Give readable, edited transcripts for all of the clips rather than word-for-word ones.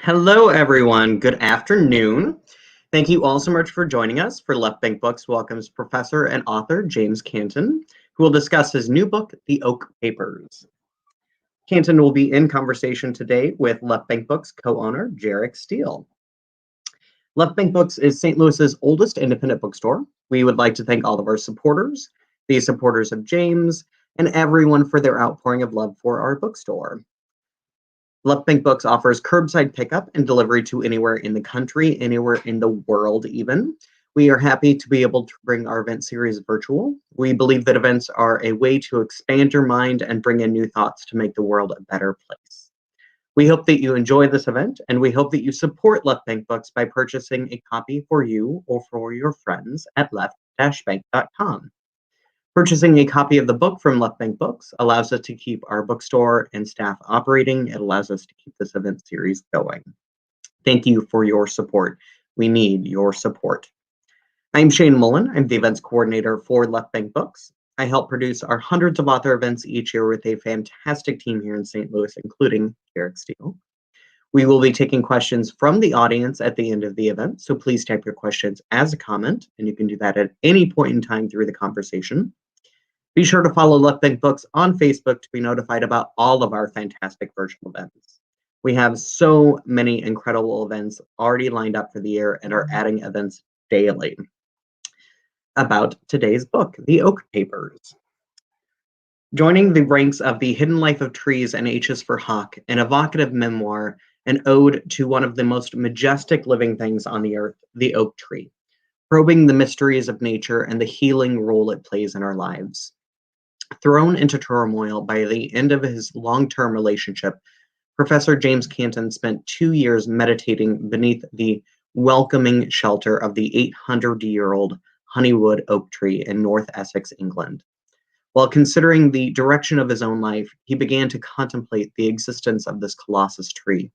Hello, everyone. Good afternoon. Thank you all so much for joining us for Left Bank Books welcomes professor and author James Canton, who will discuss his new book, The Oak Papers. Canton will be in conversation today with Left Bank Books co-owner Jarek Steele. Left Bank Books is St. Louis's oldest independent bookstore. We would like to thank all of our supporters, the supporters of James, and everyone for their outpouring of love for our bookstore. Left Bank Books offers curbside pickup and delivery to anywhere in the country, anywhere in the world even. We are happy to be able to bring our event series virtual. We believe that events are a way to expand your mind and bring in new thoughts to make the world a better place. We hope that you enjoy this event, and we hope that you support Left Bank Books by purchasing a copy for you or for your friends at left-bank.com. Purchasing a copy of the book from Left Bank Books allows us to keep our bookstore and staff operating. It allows us to keep this event series going. Thank you for your support. We need your support. I'm Shane Mullen. I'm the events coordinator for Left Bank Books. I help produce our hundreds of author events each year with a fantastic team here in St. Louis, including Jarek Steele. We will be taking questions from the audience at the end of the event, so please type your questions as a comment, and you can do that at any point in time through the conversation. Be sure to follow Left Bank Books on Facebook to be notified about all of our fantastic virtual events. We have so many incredible events already lined up for the year and are adding events daily. About today's book, The Oak Papers. Joining the ranks of The Hidden Life of Trees and H's for Hawk, an evocative memoir, an ode to one of the most majestic living things on the earth, the oak tree, probing the mysteries of nature and the healing role it plays in our lives. Thrown into turmoil by the end of his long-term relationship, Professor James Canton spent 2 years meditating beneath the welcoming shelter of the 800-year-old honeywood oak tree in North Essex, England. While considering the direction of his own life, he began to contemplate the existence of this colossus tree.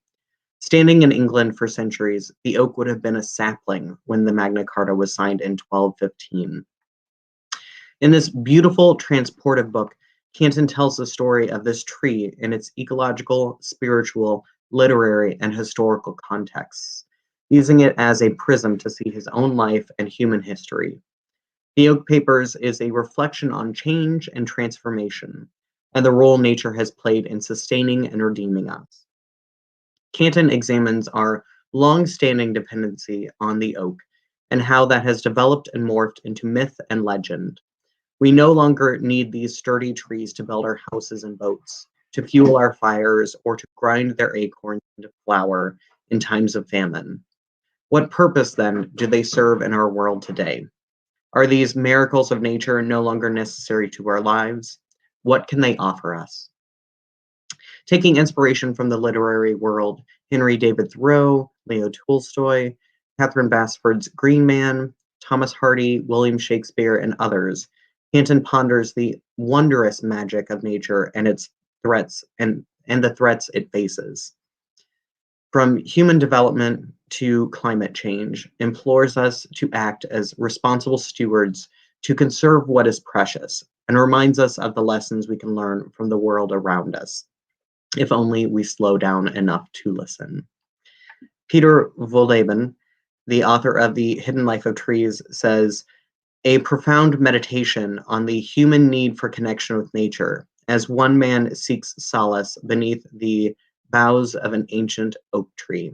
Standing in England for centuries, the oak would have been a sapling when the Magna Carta was signed in 1215. In this beautiful, transportive book, Canton tells the story of this tree in its ecological, spiritual, literary, and historical contexts, using it as a prism to see his own life and human history. The Oak Papers is a reflection on change and transformation, and the role nature has played in sustaining and redeeming us. Canton examines our long-standing dependency on the oak and how that has developed and morphed into myth and legend. We no longer need these sturdy trees to build our houses and boats, to fuel our fires, or to grind their acorns into flour in times of famine. What purpose, then, do they serve in our world today? Are these miracles of nature no longer necessary to our lives? What can they offer us? Taking inspiration from the literary world, Henry David Thoreau, Leo Tolstoy, Catherine Basford's Green Man, Thomas Hardy, William Shakespeare, and others, Canton ponders the wondrous magic of nature and its threats and the threats it faces. From human development to climate change, implores us to act as responsible stewards to conserve what is precious, and reminds us of the lessons we can learn from the world around us, if only we slow down enough to listen. Peter Wohlleben, the author of The Hidden Life of Trees, says, "A profound meditation on the human need for connection with nature, as one man seeks solace beneath the boughs of an ancient oak tree."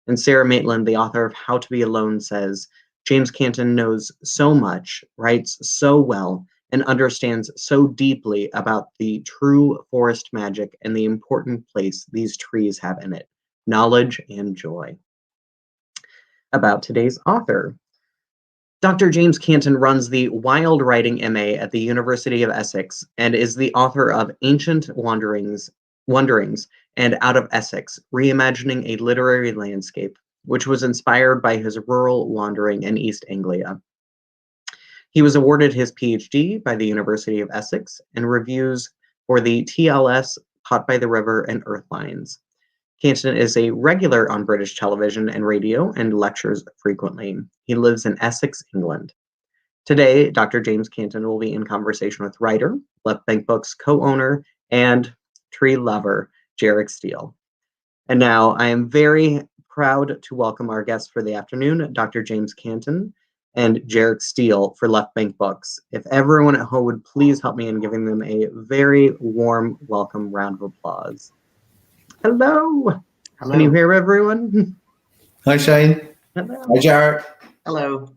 And Sarah Maitland, the author of How to Be Alone, says, "James Canton knows so much, writes so well, and understands so deeply about the true forest magic and the important place these trees have in it, knowledge and joy." About today's author. Dr. James Canton runs the Wild Writing MA at the University of Essex and is the author of Ancient Wanderings and Out of Essex, Reimagining a Literary Landscape, which was inspired by his rural wandering in East Anglia. He was awarded his PhD by the University of Essex and reviews for the TLS, Caught by the River, and Earthlines. Canton is a regular on British television and radio and lectures frequently. He lives in Essex, England. Today, Dr. James Canton will be in conversation with writer, Left Bank Books co-owner, and tree lover, Jarek Steele. And now I am very proud to welcome our guests for the afternoon, Dr. James Canton and Jarek Steele for Left Bank Books. If everyone at home would please help me in giving them a very warm welcome round of applause. Hello. Hello. Can you hear everyone? Hi, Shane. Hello. Hi, Jarek. Hello.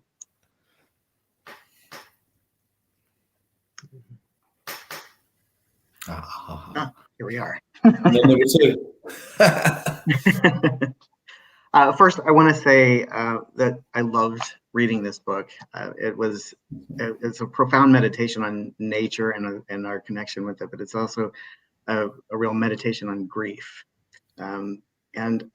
Here we are. Number two. First, I want to say that I loved reading this book. It's a profound meditation on nature and our connection with it, but it's also a real meditation on grief. And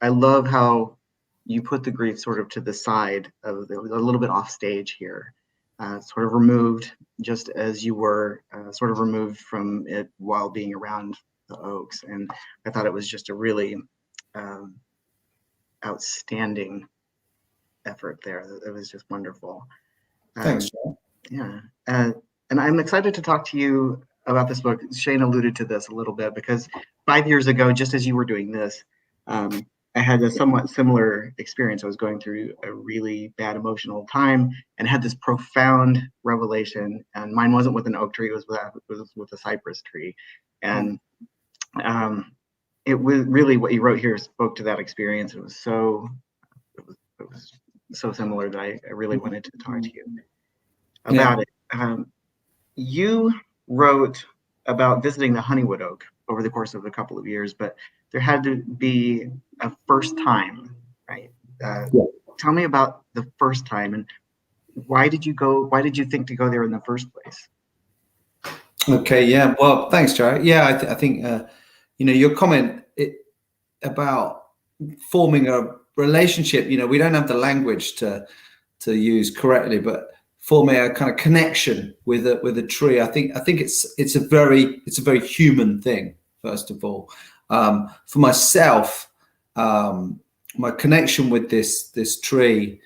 I love how you put the grief sort of to the side, a little bit off stage here, sort of removed, just as you were sort of removed from it while being around the Oaks. And I thought it was just a really outstanding effort there. It was just wonderful. Thanks, Shane. Yeah. And I'm excited to talk to you about this book. Shane alluded to this a little bit because 5 years ago, just as you were doing this, I had a somewhat similar experience. I was going through a really bad emotional time and had this profound revelation. And mine wasn't with an oak tree; it was with a cypress tree. And it was really what you wrote here spoke to that experience. It was so similar that I really wanted to talk to you about it. You wrote about visiting the Honeywood Oak over the course of a couple of years, but there had to be a first time, right? Tell me about the first time and why did you go? Why did you think to go there in the first place? Okay, yeah. Well, thanks, Jarek. Yeah, I think your comment about forming a relationship. We don't have the language to use correctly, but forming a kind of connection with a tree. I think it's a very human thing. First of all, for myself, my connection with this tree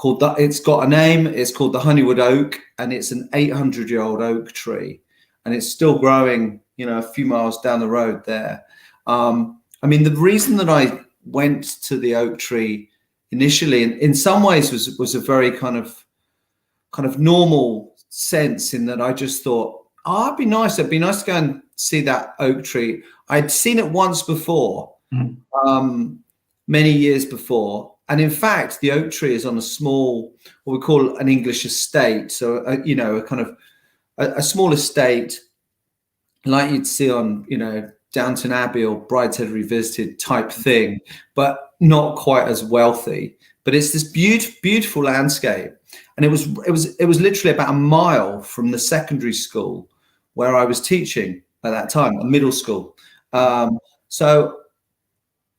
it's got a name. It's called the Honeywood Oak, and it's an 800-year-old oak tree, and it's still growing. A few miles down the road there. The reason that I went to the oak tree initially, in some ways, was a very kind of normal sense in that I just thought, it'd be nice to go and see that oak tree. I'd seen it once before, many years before. And in fact, the oak tree is on a small, what we call an English estate. So, a small estate like you'd see on, Downton Abbey or Brideshead Revisited type thing, but not quite as wealthy. But it's this beautiful landscape. And it was literally about a mile from the secondary school where I was teaching at that time, a middle school. So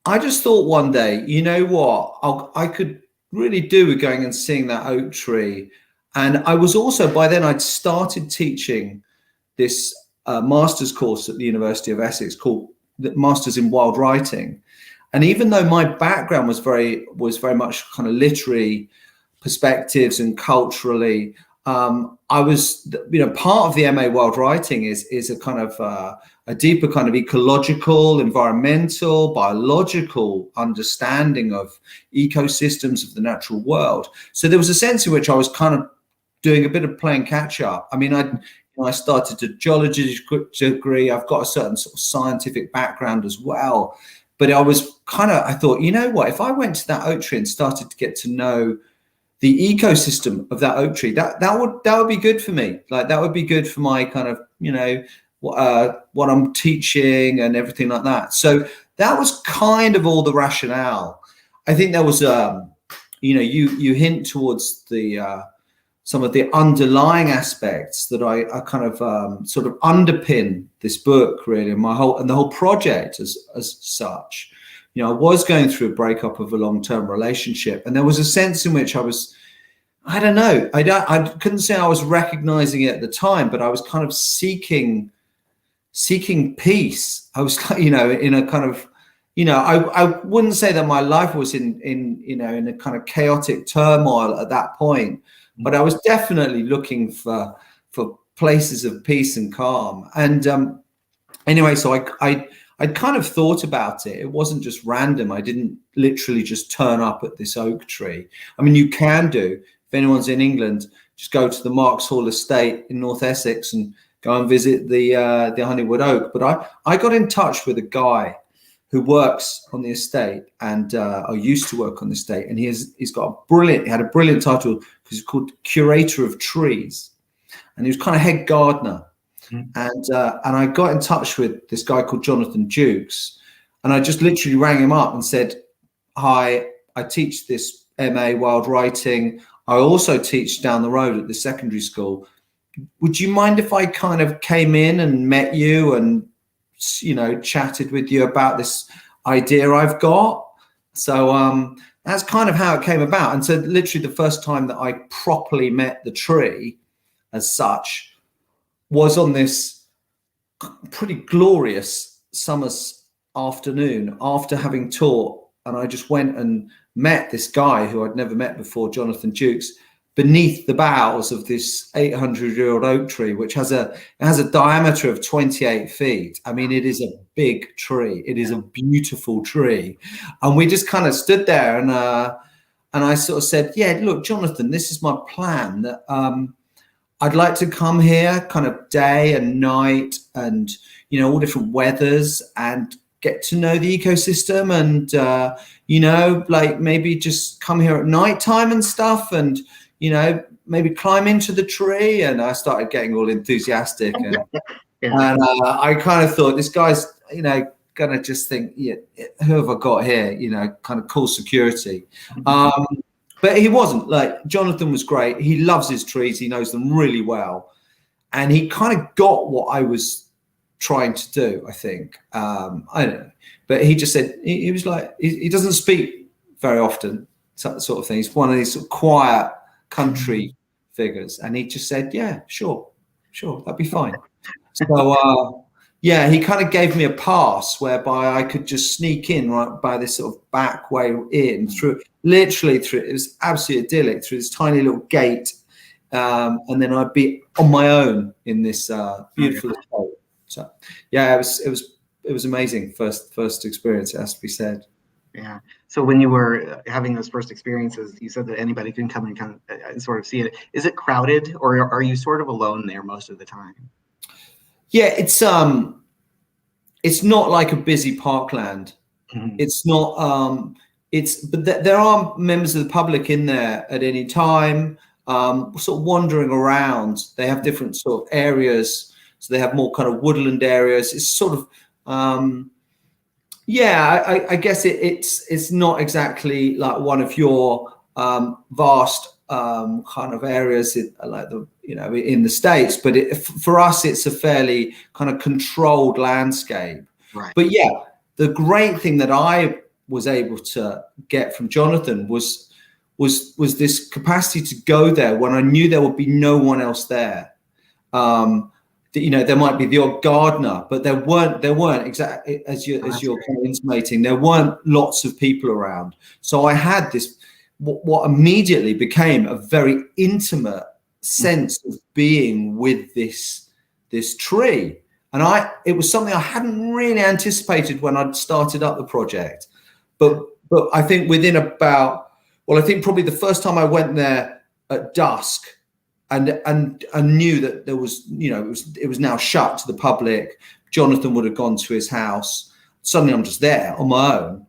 I just thought one day, you know what, I could really do with going and seeing that oak tree. And I was also, by then I'd started teaching this master's course at the University of Essex called the Masters in Wild Writing. And even though my background was very much kind of literary perspectives and culturally, I was, part of the MA Wild Writing is a kind of a deeper kind of ecological, environmental, biological understanding of ecosystems of the natural world. So there was a sense in which I was kind of doing a bit of playing catch up. I started a geology degree. I've got a certain sort of scientific background as well. But I thought, you know what, if I went to that oak tree and started to get to know the ecosystem of that oak tree, that would be good for me. Like that would be good for my kind of, what I'm teaching and everything like that. So that was kind of all the rationale. I think there was, you hint towards the some of the underlying aspects that I kind of sort of underpin this book really, and the whole project as such. I was going through a breakup of a long-term relationship, and there was a sense in which I was, I don't know, I couldn't say I was recognizing it at the time, but I was kind of seeking peace. I was, in a kind of, I wouldn't say that my life was in a kind of chaotic turmoil at that point, but I was definitely looking for places of peace and calm. And anyway, so I'd kind of thought about it. It wasn't just random. I didn't literally just turn up at this oak tree. I mean, you can do, if anyone's in England, just go to the Marks Hall estate in North Essex and go and visit the Honeywood Oak. But I got in touch with a guy who works on the estate and or used to work on the estate, and he had a brilliant title because he's called Curator of Trees, and he was kind of head gardener. And I got in touch with this guy called Jonathan Jukes, and I just literally rang him up and said, "Hi, I teach this MA Wild Writing. I also teach down the road at the secondary school. Would you mind if I kind of came in and met you and, you know, chatted with you about this idea I've got?" So that's kind of how it came about. And so literally the first time that I properly met the tree as such was on this pretty glorious summer's afternoon after having taught. And I just went and met this guy who I'd never met before, Jonathan Jukes, beneath the boughs of this 800-year-old oak tree, which has a diameter of 28 feet. I mean, it is a big tree. It is a beautiful tree. And we just kind of stood there, and I sort of said, "Yeah, look, Jonathan, this is my plan, that I'd like to come here kind of day and night and, you know, all different weathers, and get to know the ecosystem, and, you know, like maybe just come here at nighttime and stuff, and, you know, maybe climb into the tree." And I started getting all enthusiastic, and, and I kind of thought, this guy's, you know, gonna just think, yeah, who have I got here? You know, kind of call security. But he wasn't. Like, Jonathan was great. He loves his trees. He knows them really well, and he kind of got what I was trying to do, I think. I don't know, but he just said, he was like, he doesn't speak very often, sort of thing. He's one of these sort of quiet country figures, and he just said, "Yeah, sure, that'd be fine." So yeah, he kind of gave me a pass whereby I could just sneak in right by this sort of back way in, literally through, it was absolutely idyllic, through this tiny little gate, and then I'd be on my own in this beautiful estate. So yeah, it was amazing. First experience, it has to be said. Yeah. So when you were having those first experiences, you said that anybody can come and sort of see it. Is it crowded, or are you sort of alone there most of the time? Yeah, it's not like a busy parkland. Mm-hmm. It's not. But there are members of the public in there at any time, sort of wandering around. They have different sort of areas. So they have more kind of woodland areas. It's sort of, yeah, I guess it's not exactly like one of your vast kind of areas like the, you know, in the States, but for us it's a fairly kind of controlled landscape. Right. But yeah, the great thing that I was able to get from Jonathan was this capacity to go there when I knew there would be no one else there. You know, there might be the odd gardener, but there weren't exactly as you're kind of intimating. There weren't lots of people around, so I had this what immediately became a very intimate sense of being with this tree, and it was something I hadn't really anticipated when I'd started up the project, but I think within about, well, I think probably the first time I went there at dusk. And I knew that there was, you know, it was now shut to the public. Jonathan would have gone to his house. Suddenly I'm just there on my own,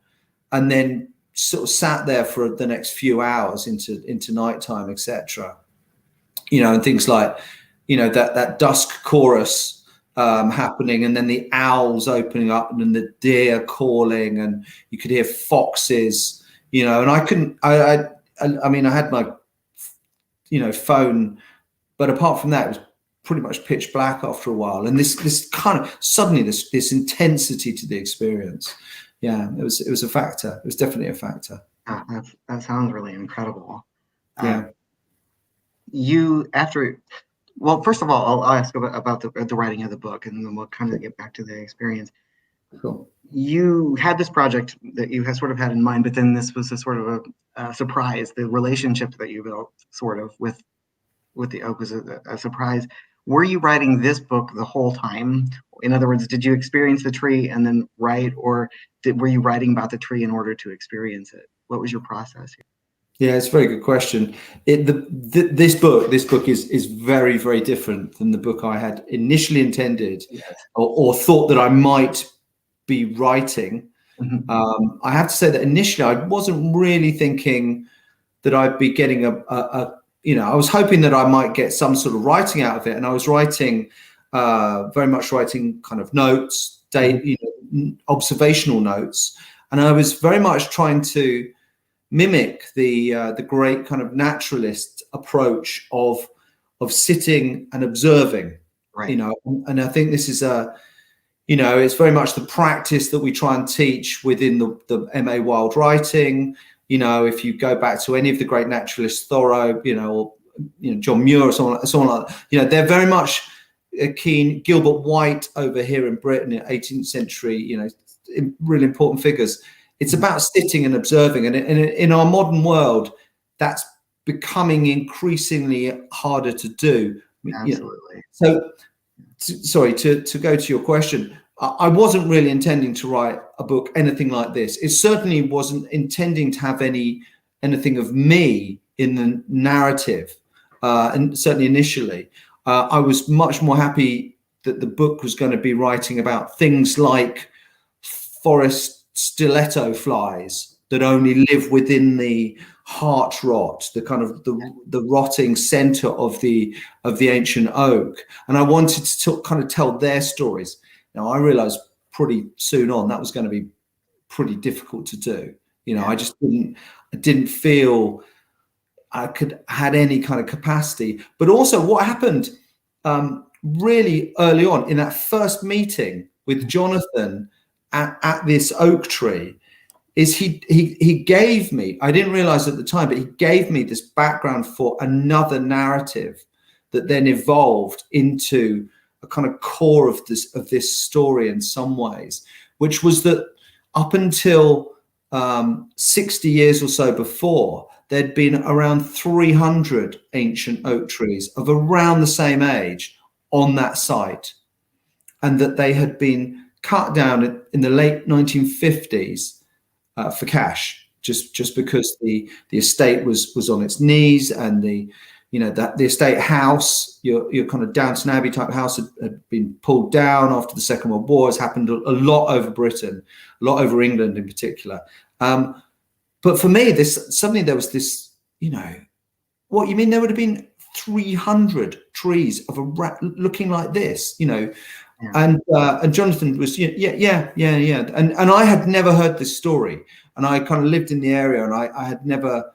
and then sort of sat there for the next few hours into nighttime, etc. You know, and things like, you know, that dusk chorus happening, and then the owls opening up, and then the deer calling, and you could hear foxes, you know, and I mean, I had my, you know, phone, but apart from that, it was pretty much pitch black after a while. And this kind of suddenly this intensity to the experience. Yeah, it was a factor. It was definitely a factor. That sounds really incredible. Yeah. Well, first of all, I'll ask about the writing of the book, and then we'll kind of get back to the experience. Cool. You had this project that you had sort of had in mind, but then this was a sort of a surprise. The relationship that you built sort of with the oak was a surprise. Were you writing this book the whole time, In other words, did you experience the tree and then write, or were you writing about the tree in order to experience it? What was your process here? Yeah, it's a very good question. This book is very, very different than the book I had initially intended, Yes. or thought that I might be writing. Mm-hmm. I have to say that initially I wasn't really thinking that I'd be getting I was hoping that I might get some sort of writing out of it, and I was writing, very much writing kind of notes, observational notes, and I was very much trying to mimic the great kind of naturalist approach of sitting and observing, Right. And I think this is it's very much the practice that we try and teach within the MA Wild writing. If you go back to any of the great naturalists, Thoreau, or John Muir, or someone like that, they're very much keen. Gilbert White over here in Britain in 18th century, really important figures. It's about sitting and observing, and in our modern world, that's becoming increasingly harder to do. Absolutely. So, sorry, to go to your question, I wasn't really intending to write a book anything like this. It certainly wasn't intending to have anything of me in the narrative, and certainly initially, I was much more happy that the book was going to be writing about things like forest stiletto flies that only live within the heart rot, the kind of the rotting center of the ancient oak, and I wanted to kind of tell their stories. Now I realized pretty soon on that was going to be pretty difficult to do. I just didn't feel I had any kind of capacity. But also what happened really early on in that first meeting with Jonathan at this oak tree is he gave me, I didn't realize at the time, but he gave me this background for another narrative that then evolved into a kind of core of this story in some ways, which was that up until 60 years or so before, there'd been around 300 ancient oak trees of around the same age on that site, and that they had been cut down in the late 1950s for cash, just because the estate was on its knees, and the estate house, your kind of Downton Abbey type house had been pulled down after the Second World War. Has happened a lot over Britain, a lot over England in particular. But for me, suddenly there was this, what you mean? There would have been 300 trees of looking like this, Yeah. And Jonathan was, yeah. And I had never heard this story, and I kind of lived in the area, and I had never,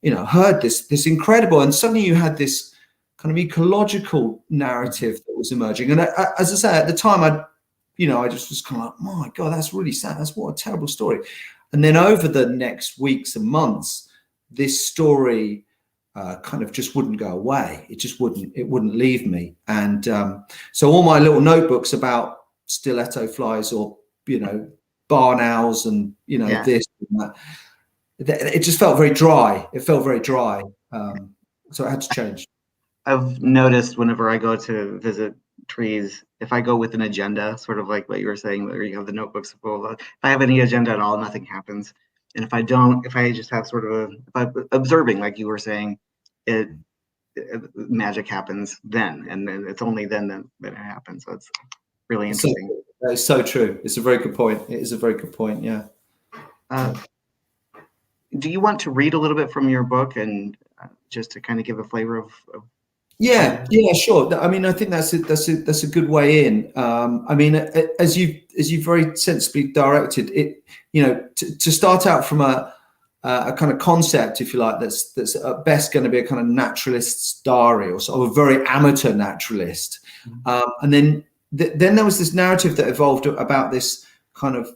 heard this incredible. And suddenly you had this kind of ecological narrative that was emerging. And as I say, at the time, I just was kind of like, my God, that's really sad. That's what a terrible story. And then over the next weeks and months, this story kind of just wouldn't go away. It wouldn't leave me. And so all my little notebooks about stiletto flies, or, barn owls, and, this and that, it just felt very dry. It felt very dry. So it had to change. I've noticed whenever I go to visit trees, if I go with an agenda, sort of like what you were saying, where you have the notebooks full of, if I have any agenda at all, nothing happens. And if I don't, if I just have sort of if I'm observing, like you were saying, magic happens then, and then it's only then that it happens. So it's really interesting. That is so true. It's a very good point. It is a very good point. Yeah. Do you want to read a little bit from your book, and just to kind of give a flavor of? Yeah, sure. I mean, I think that's a good way in. I mean, as you very sensibly directed it, to start out from a kind of concept, if you like, that's at best going to be a kind of naturalist's diary, or sort of a very amateur naturalist. And then there was this narrative that evolved about this kind of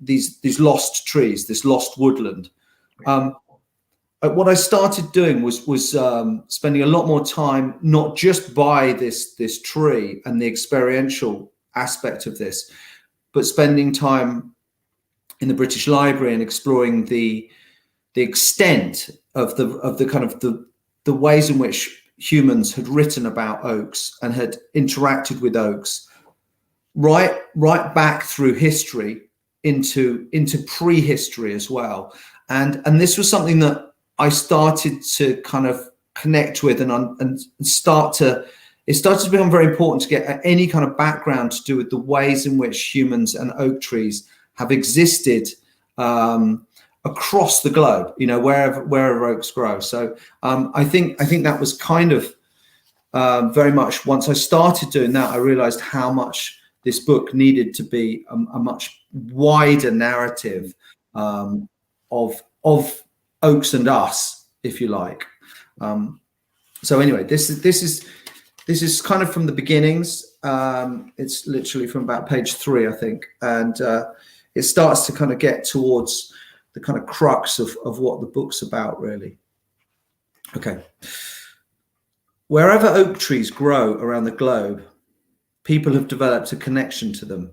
these lost trees, this lost woodland. What I started doing was spending a lot more time, not just by this tree and the experiential aspect of this, but spending time in the British Library and exploring the extent of the kind of the ways in which humans had written about oaks and had interacted with oaks right back through history into prehistory as well. And this was something that I started to kind of connect with and start to. It started to become very important to get any kind of background to do with the ways in which humans and oak trees have existed across the globe, you know, wherever oaks grow. So I think that was kind of very much, once I started doing that, I realized how much this book needed to be a much wider narrative of oaks and us, if you like. So anyway, this is kind of from the beginnings. It's literally from about page 3, I think, and it starts to kind of get towards the kind of crux of what the book's about, really. Okay. Wherever oak trees grow around the globe, people have developed a connection to them.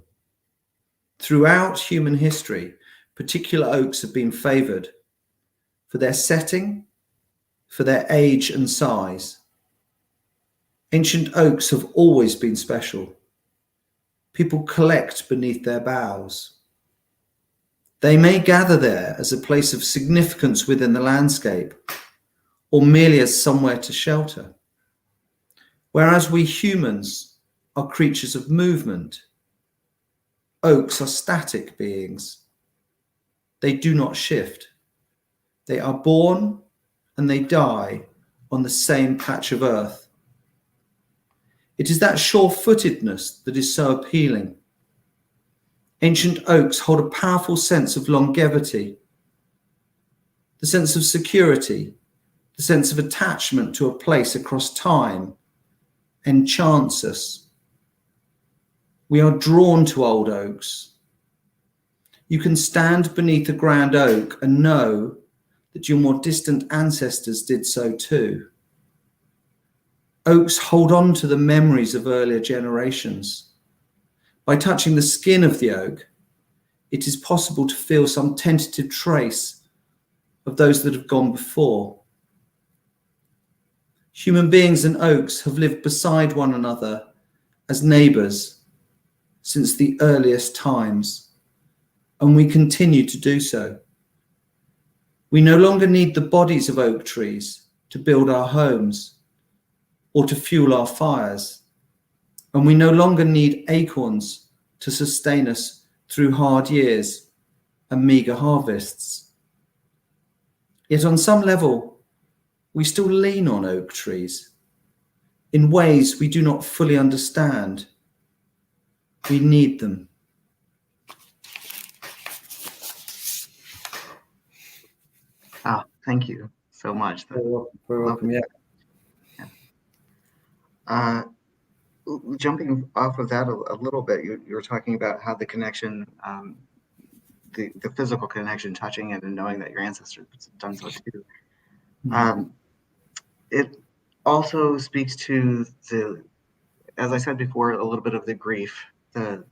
Throughout human history, particular oaks have been favored for their setting, for their age and size. Ancient oaks have always been special. People collect beneath their boughs. They may gather there as a place of significance within the landscape, or merely as somewhere to shelter. Whereas we humans are creatures of movement, oaks are static beings. They do not shift. They are born and they die on the same patch of earth. It is that sure-footedness that is so appealing. Ancient oaks hold a powerful sense of longevity, the sense of security, the sense of attachment to a place across time enchants us. We are drawn to old oaks. You can stand beneath a grand oak and know that your more distant ancestors did so too. Oaks hold on to the memories of earlier generations. By touching the skin of the oak, it is possible to feel some tentative trace of those that have gone before. Human beings and oaks have lived beside one another as neighbours since the earliest times, and we continue to do so. We no longer need the bodies of oak trees to build our homes or to fuel our fires, and we no longer need acorns to sustain us through hard years and meagre harvests. Yet on some level, we still lean on oak trees in ways we do not fully understand. We need them. Ah, thank you so much. Very welcome. Yeah. Jumping off of that a little bit, you were talking about how the connection, the physical connection, touching it and knowing that your ancestors have done so too. It also speaks to the, as I said before, a little bit of the grief, the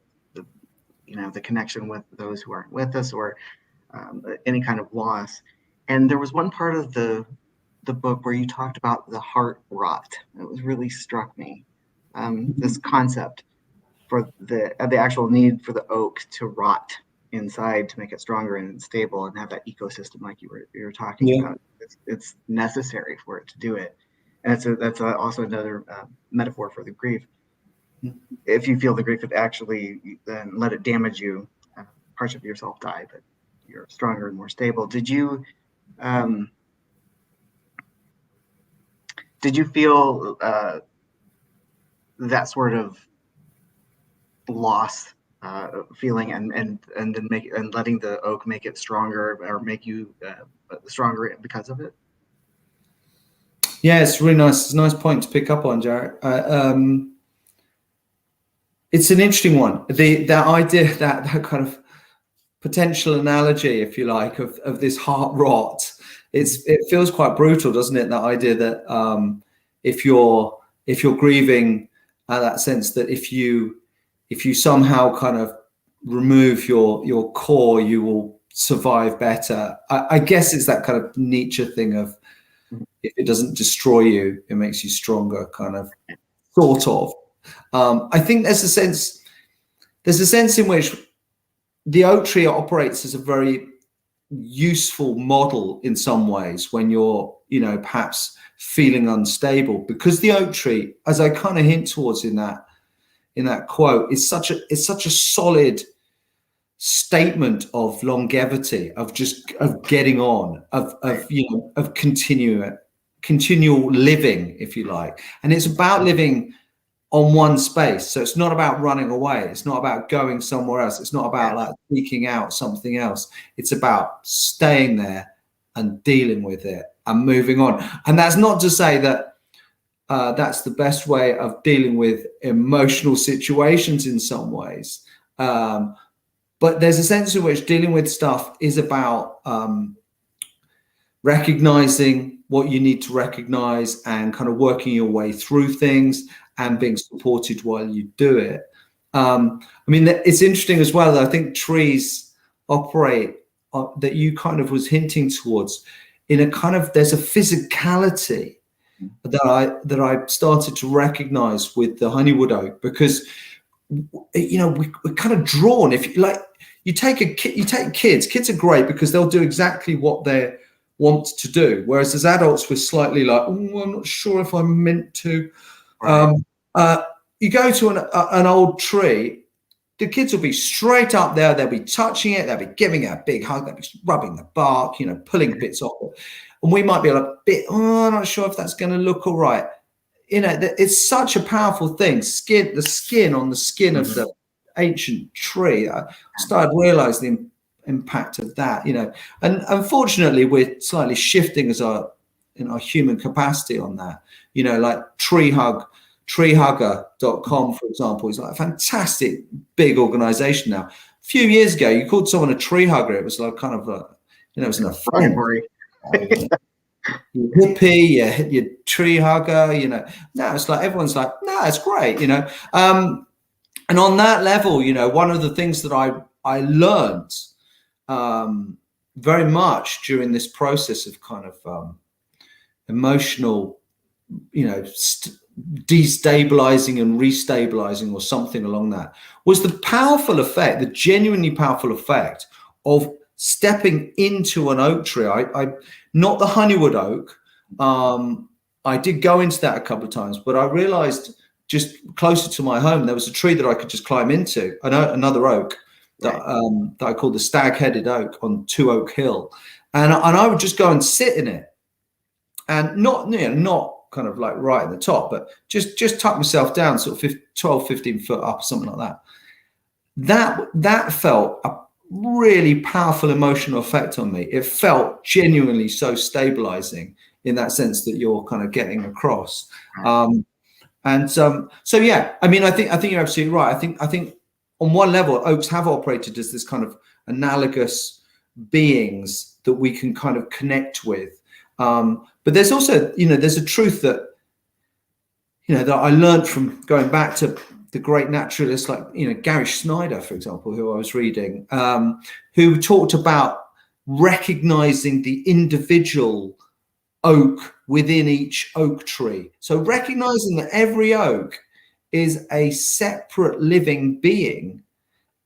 connection with those who aren't with us, or any kind of loss. And there was one part of the book where you talked about the heart rot. It was really struck me. This concept for the actual need for the oak to rot inside to make it stronger and stable and have that ecosystem like you were talking about. It's necessary for it to do it, and that's also another metaphor for the grief. If you feel the grief, it actually then let it damage you. Parts of yourself die, but you're stronger and more stable. Did you feel that sort of loss feeling, and then letting the oak make it stronger, or make you stronger because of it? Yeah, it's really nice. It's a nice point to pick up on, Jarek. It's an interesting one. That idea, that kind of potential analogy, if you like, of this heart rot. It feels quite brutal, doesn't it? That idea that if you're grieving, that sense that if you somehow kind of remove your core, you will survive better. I guess it's that kind of Nietzsche thing of, if it doesn't destroy you, it makes you stronger, kind of, sort of. I think there's a sense, there's a sense in which the oak tree operates as a very useful model in some ways when you're, perhaps feeling unstable, because the oak tree, as I kind of hint towards in that quote, is such a solid statement of longevity, of getting on, of continual living, if you like. And it's about living on one space. So it's not about running away. It's not about going somewhere else. It's not about like seeking out something else. It's about staying there and dealing with it and moving on. And that's not to say that that's the best way of dealing with emotional situations in some ways. But there's a sense in which dealing with stuff is about recognizing what you need to recognize and kind of working your way through things and being supported while you do it. It's interesting as well that I think trees operate that you kind of was hinting towards in a kind of, there's a physicality that I started to recognize with the honeywood oak, because we're kind of drawn. If you like, you take kids are great because they'll do exactly what they want to do, whereas as adults we're slightly like, oh, I'm not sure if I'm meant to. You go to an old tree, the kids will be straight up there, they'll be touching it, they'll be giving it a big hug, they'll be rubbing the bark, pulling bits off it, and we might be a bit, I'm not sure if that's going to look all right. It's such a powerful thing. The skin on the skin of the ancient tree. I started realizing the impact of that, and unfortunately we're slightly shifting as our human capacity on that, like treehugger.com, for example, is like a fantastic big organization now. A few years ago, you called someone a tree hugger, it was like kind of it was an affront. You hippie, you tree hugger, now it's like everyone's like, no, it's great, and on that level, one of the things that I learned very much during this process of kind of emotional, destabilizing and restabilizing or something along that, was the powerful effect, the genuinely powerful effect of stepping into an oak tree. I not the honeywood oak. I did go into that a couple of times, but I realized just closer to my home, there was a tree that I could just climb into, another oak that I call the stag-headed oak on Two Oak Hill. And I would just go and sit in it, and not kind of like right at the top, but just tuck myself down sort of 12, 15 foot up, something like that. That felt a really powerful emotional effect on me. It felt genuinely so stabilizing in that sense that you're kind of getting across. So yeah, I think you're absolutely right. I think on one level, oaks have operated as this kind of analogous beings that we can kind of connect with. But there's also, there's a truth that, that I learned from going back to the great naturalists like, Gary Snyder, for example, who I was reading, who talked about recognizing the individual oak within each oak tree. So recognizing that every oak is a separate living being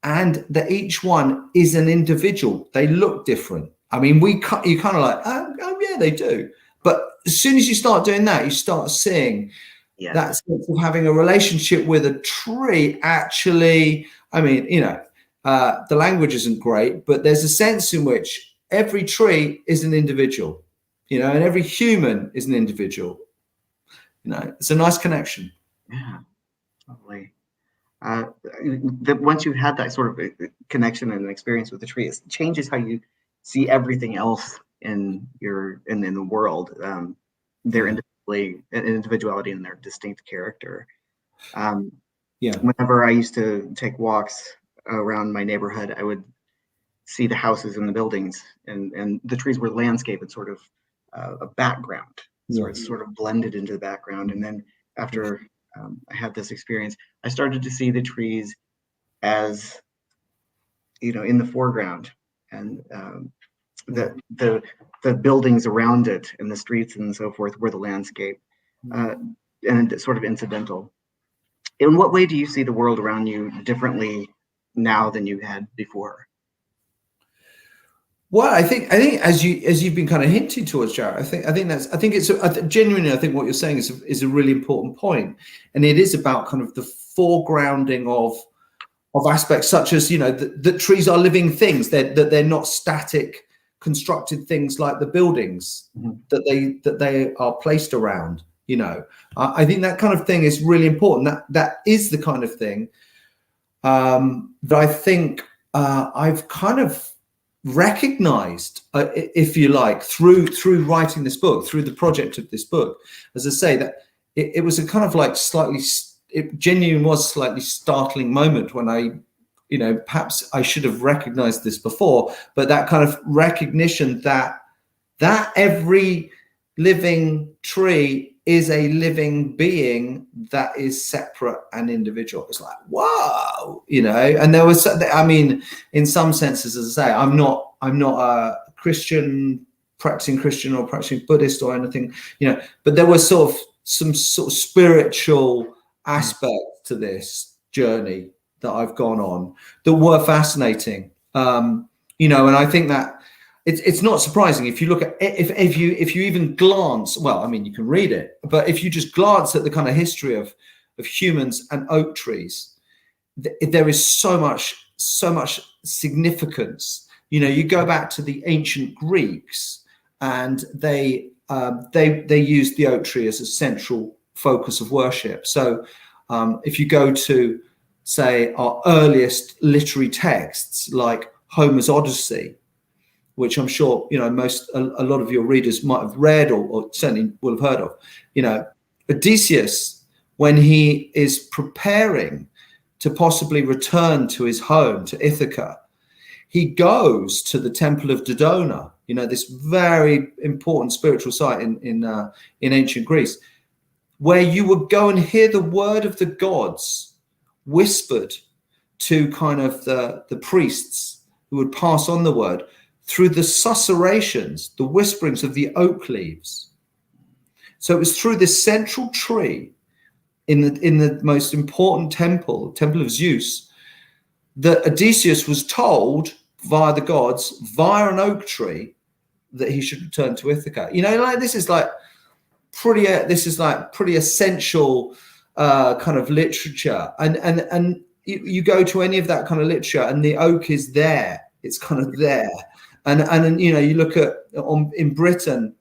and that each one is an individual. They look different. I mean, you kind of like, oh yeah, they do. But as soon as you start doing that, you start seeing that sense of having a relationship with a tree. Actually, I mean, the language isn't great, but there's a sense in which every tree is an individual, and every human is an individual. It's a nice connection. Yeah, lovely. Once you've had that sort of connection and experience with the tree, it changes how you see everything else in the world, their individuality and their distinct character. Whenever I used to take walks around my neighborhood, I would see the houses and the buildings, and the trees were landscape and sort of a background. So it's sort of blended into the background. And then after I had this experience, I started to see the trees as, in the foreground, and the buildings around it and the streets and so forth were the landscape, and sort of incidental. In what way do you see the world around you differently now than you had before? Well, I think as you've been kind of hinting towards, Jarek, genuinely, I think what you're saying is a really important point, and it is about kind of the foregrounding of aspects such as, you know, that trees are living things, that they're not static constructed things like the buildings that they are placed around. You know, I think that kind of thing is really important. That is the kind of thing that I think I've kind of recognized, if you like, through writing this book, through the project of this book. As I say, that it was a kind of like it genuinely was a slightly startling moment when I, you know, perhaps I should have recognized this before, but that kind of recognition that every living tree is a living being that is separate and individual. It's like, wow, you know. And there was, I mean, in some senses, as I say, I'm not a Christian, practicing Christian or practicing Buddhist or anything, you know, but there was sort of some sort of spiritual aspect to this journey that I've gone on that were fascinating, you know. And I think that it's not surprising if you look at if you even glance, well, I mean, you can read it, but if you just glance at the kind of history of humans and oak trees, there is so much significance. You know, you go back to the ancient Greeks, and they used the oak tree as a central focus of worship. So if you go to, say, our earliest literary texts like Homer's Odyssey, which I'm sure, you know, a lot of your readers might have read or certainly will have heard of, you know, Odysseus, when he is preparing to possibly return to his home, to Ithaca, he goes to the Temple of Dodona, you know, this very important spiritual site in ancient Greece, where you would go and hear the word of the gods whispered to kind of the priests who would pass on the word through the susurrations, the whisperings of the oak leaves. So it was through this central tree in the most important temple of Zeus, that Odysseus was told via the gods, via an oak tree, that he should return to Ithaca. You know, like this is pretty essential kind of literature, and you go to any of that kind of literature, and the oak is there. It's kind of there, and you know, you look at in Britain,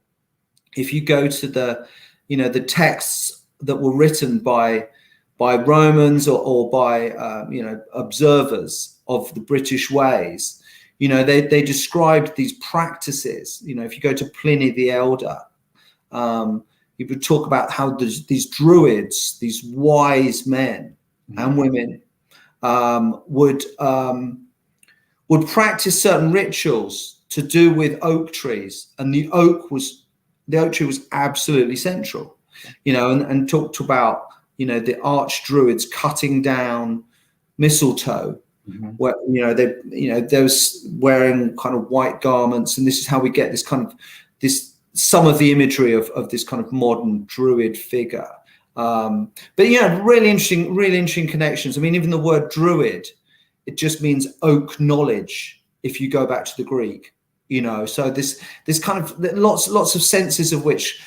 if you go to the texts that were written by Romans or by observers of the British ways, you know, they described these practices. You know, if you go to Pliny the Elder, he would talk about how these druids, these wise men and women, would practice certain rituals to do with oak trees, and the oak tree was absolutely central. You know, and talked about, you know, the arch druids cutting down mistletoe, where, you know, they was wearing kind of white garments, and this is how we get some of the imagery of this kind of modern druid figure. But yeah, really interesting connections. I mean, even the word druid, it just means oak knowledge if you go back to the Greek, you know. So this kind of lots of senses of which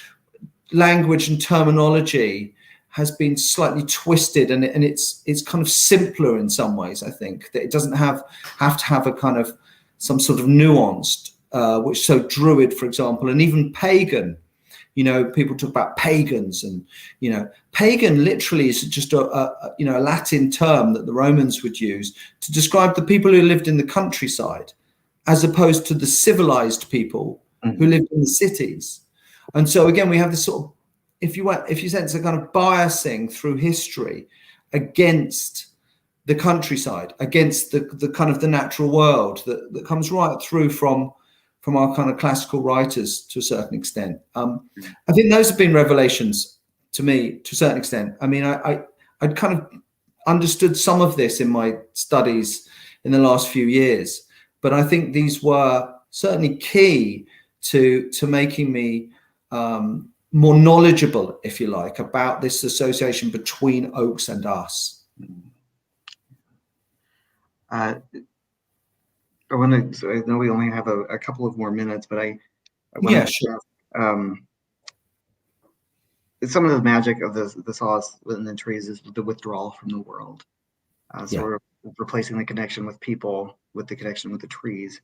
language and terminology has been slightly twisted, and it's kind of simpler in some ways. I think that it doesn't have to have a kind of some sort of nuanced, which, so druid, for example, and even pagan. You know, people talk about pagans, and, you know, pagan literally is just a Latin term that the Romans would use to describe the people who lived in the countryside, as opposed to the civilized people who lived in the cities. And so again, we have this sort of, if you sense a kind of biasing through history against the countryside, against the kind of the natural world that comes right through from our kind of classical writers to a certain extent. I think those have been revelations to me to a certain extent. I mean, I'd kind of understood some of this in my studies in the last few years, but I think these were certainly key to making me more knowledgeable, if you like, about this association between oaks and us. I want to. So I know we only have a couple of more minutes, but I want Yeah, to sure. ask, some of the magic of the solace within the trees is the withdrawal from the world, sort of replacing the connection with people with the connection with the trees,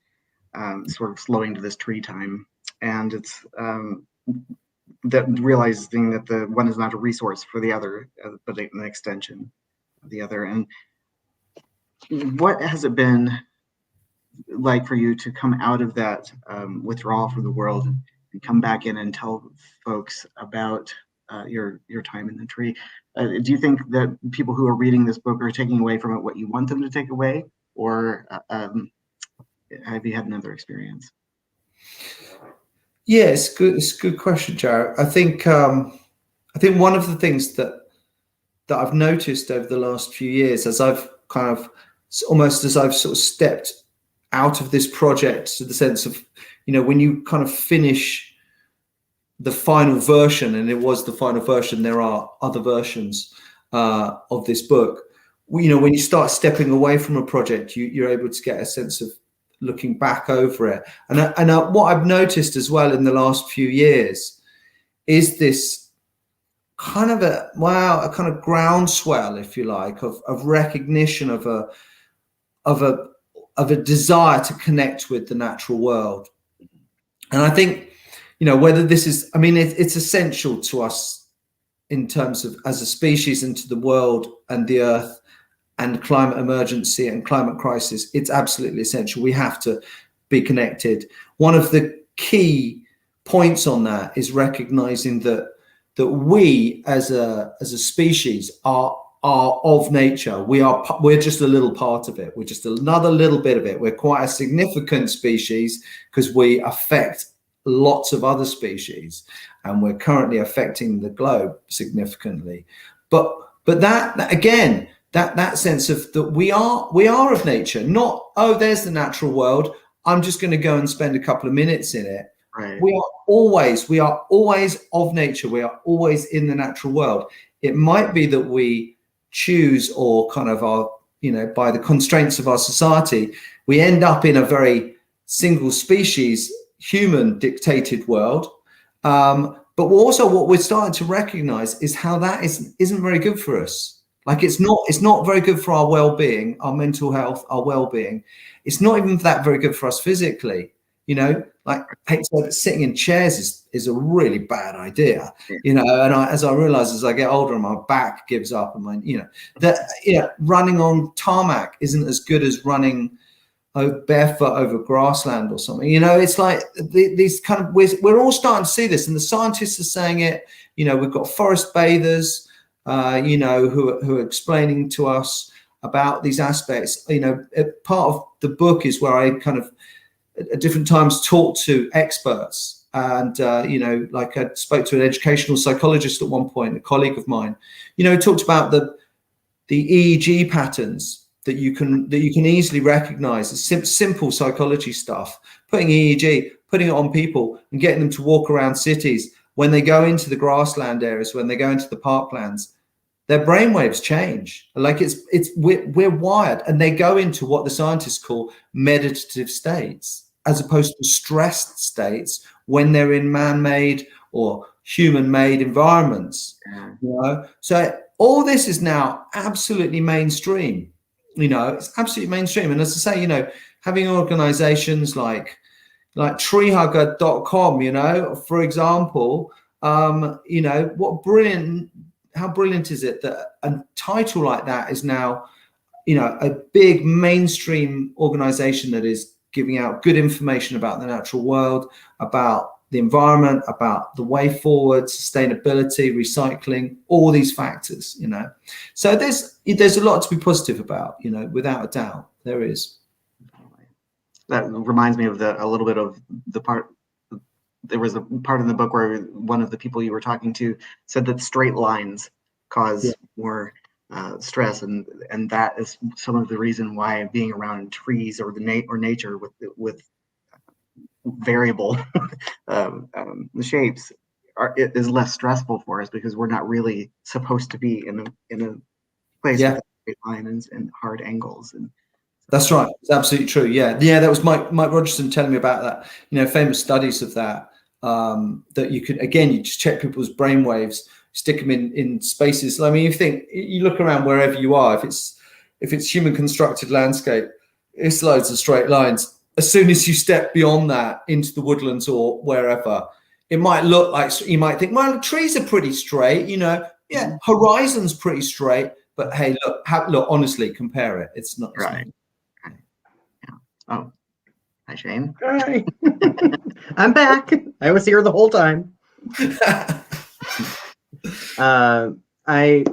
sort of slowing to this tree time, and it's that realizing that the one is not a resource for the other, but an extension of the other. And what has it been like for you to come out of that withdrawal from the world and come back in and tell folks about your time in the tree? Do you think that people who are reading this book are taking away from it what you want them to take away, or have you had another experience? Yeah, it's good. It's a good question, Jarek. I think one of the things that I've noticed over the last few years, as I've kind of almost as I've sort of stepped out of this project, to the sense of, when you kind of finish the final version, and it was the final version, there are other versions of this book. When you start stepping away from a project, you're able to get a sense of looking back over it. And what I've noticed as well in the last few years is this kind of a kind of groundswell, if you like, of recognition of a desire to connect with the natural world. And I think, whether this is, it's essential to us in terms of as a species and to the world and the earth and climate emergency and climate crisis. It's absolutely essential. We have to be connected. One of the key points on that is recognizing that we as a species are of nature. We're just a little part of it. We're just another little bit of it. We're quite a significant species because we affect lots of other species, and we're currently affecting the globe significantly. But that again, that sense of that we are of nature, not, oh, there's the natural world, I'm just going to go and spend a couple of minutes in it. Right. We are always of nature. We are always in the natural world. It might be that we choose, or kind of our, by the constraints of our society, we end up in a very single species, human dictated world. But also what we're starting to recognize is how that isn't very good for us. Like it's not very good for our well-being, our mental health, our well-being. It's not even that very good for us physically. Like sitting in chairs is a really bad idea. And as I realize as I get older and my back gives up, and running on tarmac isn't as good as running barefoot over grassland or something. It's like these kind of, we're all starting to see this, and the scientists are saying it. We've got forest bathers, who are explaining to us about these aspects. Part of the book is where I kind of at different times talk to experts, and like I spoke to an educational psychologist at one point, a colleague of mine, talked about the EEG patterns that you can easily recognize as simple psychology stuff, putting EEG, putting it on people and getting them to walk around cities. When they go into the grassland areas, when they go into the parklands, their brainwaves change. Like we're wired, and they go into what the scientists call meditative states, as opposed to stressed states when they're in man-made or human-made environments. So all this is now absolutely mainstream. It's absolutely mainstream. And as I say, having organizations like treehugger.com, for example, how brilliant is it that a title like that is now, a big mainstream organization that is giving out good information about the natural world, about the environment, about the way forward, sustainability, recycling, all these factors, So there's a lot to be positive about, without a doubt, there is. That reminds me of a little bit of the part. There was a part in the book where one of the people you were talking to said that straight lines cause more stress, and that is some of the reason why being around trees or nature with variable shapes is less stressful for us, because we're not really supposed to be in a place with a straight line and hard angles. And That's right. It's absolutely true. Yeah. That was Mike Rogerson telling me about that. Famous studies of that. That you just check people's brain waves, stick them in spaces. I mean, you look around wherever you are. If it's human constructed landscape, it's loads of straight lines. As soon as you step beyond that into the woodlands or wherever, it might look like, you might think, well, the trees are pretty straight. Horizon's pretty straight. But hey, look, honestly, compare it. It's not right. Yeah. Oh, hi, Shane. Hi. I'm back. I was here the whole time. I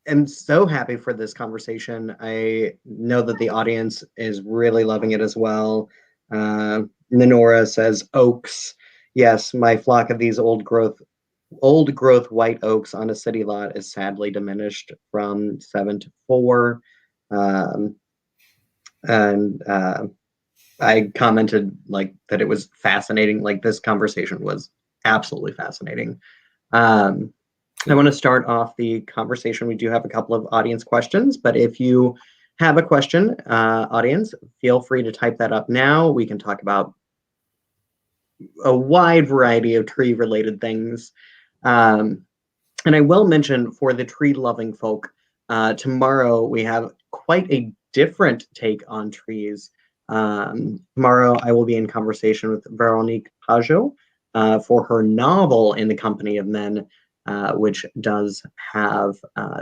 am so happy for this conversation. I know that the audience is really loving it as well. Nenora says oaks. Yes, my flock of these old growth white oaks on a city lot is sadly diminished from 7 to 4. I commented that it was fascinating. This conversation was absolutely fascinating. I want to start off the conversation. We do have a couple of audience questions, but if you have a question, audience, feel free to type that up now. We can talk about a wide variety of tree-related things. And I will mention for the tree-loving folk, tomorrow we have quite a different take on trees. Tomorrow I will be in conversation with Veronique Pajot for her novel In the Company of Men, which does have